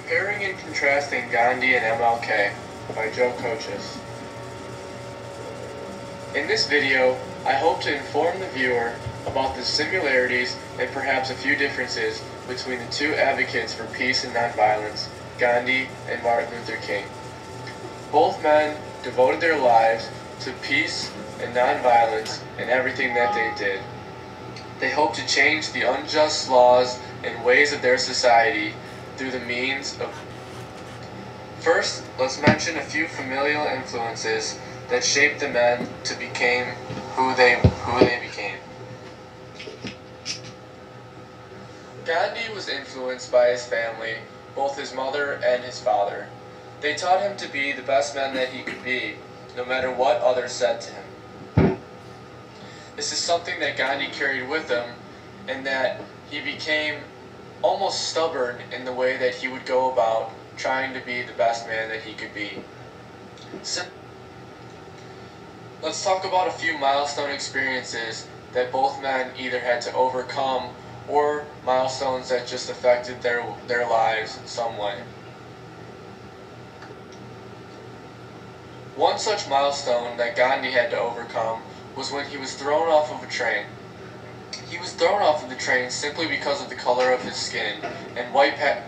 Comparing and Contrasting Gandhi and MLK by Joe Coaches. In this video, I hope to inform the viewer about the similarities and perhaps a few differences between the two advocates for peace and nonviolence, Gandhi and Martin Luther King. Both men devoted their lives to peace and nonviolence in everything that they did. They hoped to change the unjust laws and ways of their society through the means of... First, let's mention a few familial influences that shaped the men to become who they became. Gandhi was influenced by his family, both his mother and his father. They taught him to be the best man that he could be, no matter what others said to him. This is something that Gandhi carried with him, and that he became almost stubborn in the way that he would go about trying to be the best man that he could be. Let's talk about a few milestone experiences that both men either had to overcome or milestones that just affected their lives in some way. One such milestone that Gandhi had to overcome was when he was thrown off of a train. He was thrown off of the train simply because of the color of his skin, and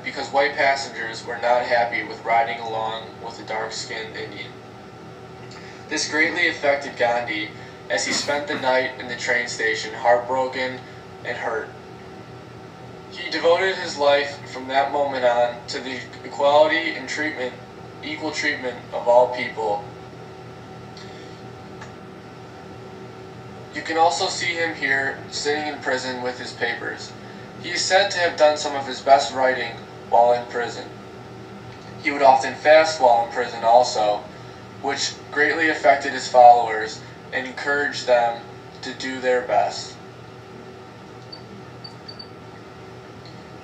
because white passengers were not happy with riding along with a dark-skinned Indian. This greatly affected Gandhi as he spent the night in the train station heartbroken and hurt. He devoted his life from that moment on to the equality and equal treatment of all people. You can also see him here sitting in prison with his papers. He is said to have done some of his best writing while in prison. He would often fast while in prison also, which greatly affected his followers and encouraged them to do their best.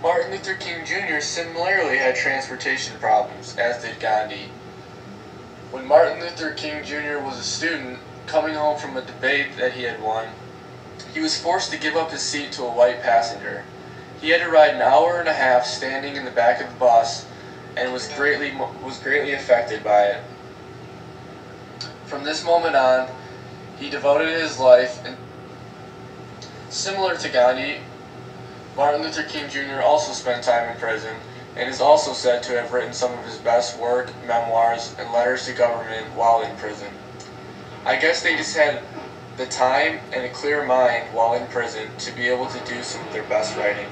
Martin Luther King Jr. similarly had transportation problems, as did Gandhi. When Martin Luther King Jr. was a student, coming home from a debate that he had won, he was forced to give up his seat to a white passenger. He had to ride an hour and a half standing in the back of the bus and was greatly affected by it. From this moment on, he devoted his life, and similar to Gandhi, Martin Luther King Jr. also spent time in prison and is also said to have written some of his best work, memoirs, and letters to government while in prison. I guess they just had the time and a clear mind while in prison to be able to do some of their best writing.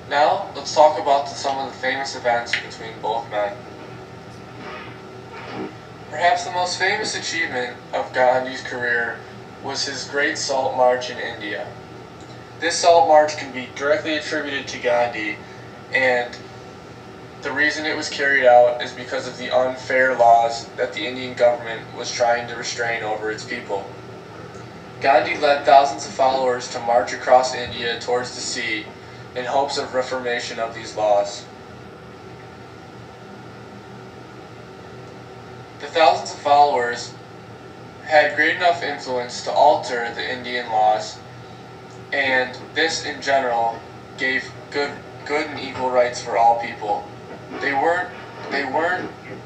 Now, let's talk about some of the famous events between both men. Perhaps the most famous achievement of Gandhi's career was his Great Salt March in India. This Salt March can be directly attributed to Gandhi, and the reason it was carried out is because of the unfair laws that the Indian government was trying to restrain over its people. Gandhi led thousands of followers to march across India towards the sea in hopes of reformation of these laws. The thousands of followers had great enough influence to alter the Indian laws, and this in general gave good and equal rights for all people. They weren't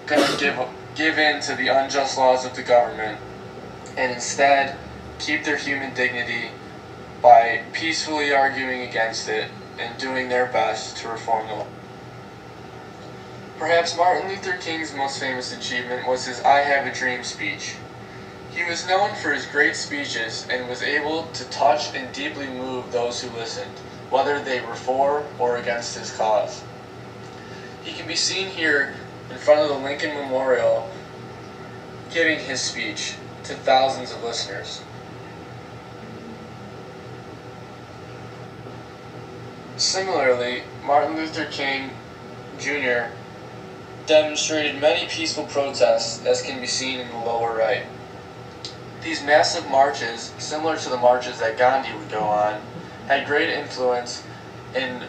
going to give in to the unjust laws of the government, and instead keep their human dignity by peacefully arguing against it and doing their best to reform the law. Perhaps Martin Luther King's most famous achievement was his "I Have a Dream" speech. He was known for his great speeches and was able to touch and deeply move those who listened, whether they were for or against his cause. He can be seen here in front of the Lincoln Memorial giving his speech to thousands of listeners. Similarly, Martin Luther King Jr. demonstrated many peaceful protests, as can be seen in the lower right. These massive marches, similar to the marches that Gandhi would go on, had great influence in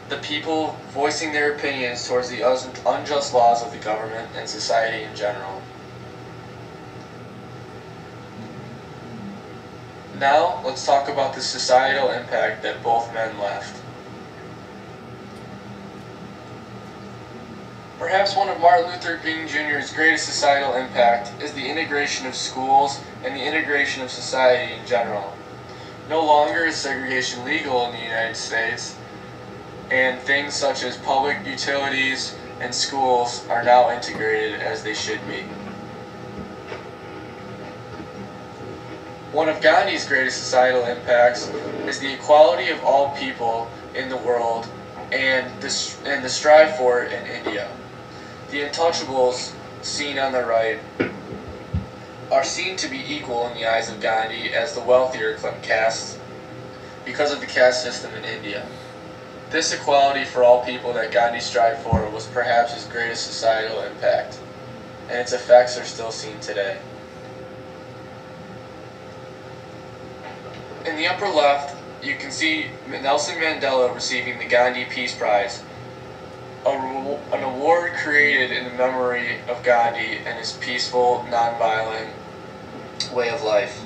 the people voicing their opinions towards the unjust laws of the government and society in general. – Now, let's talk about the societal impact that both men left. Perhaps one of Martin Luther King Jr.'s greatest societal impact is the integration of schools and the integration of society in general. No longer is segregation legal in the United States, and things such as public utilities and schools are now integrated as they should be. One of Gandhi's greatest societal impacts is the equality of all people in the world and the strive for it in India. The untouchables, seen on the right, are seen to be equal in the eyes of Gandhi as the wealthier castes because of the caste system in India. This equality for all people that Gandhi strived for was perhaps his greatest societal impact, and its effects are still seen today. In the upper left, you can see Nelson Mandela receiving the Gandhi Peace Prize, an award created in the memory of Gandhi and his peaceful, nonviolent way of life.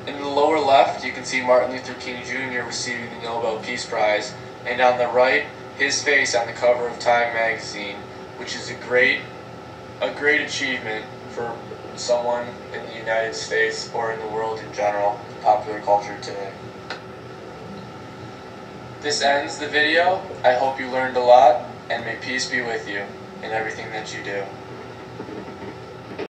In the lower left, you can see Martin Luther King Jr. receiving the Nobel Peace Prize, and on the right, his face on the cover of Time magazine, which is a great achievement for someone in the United States or in the world in general, popular culture today. This ends the video. I hope you learned a lot, and may peace be with you in everything that you do.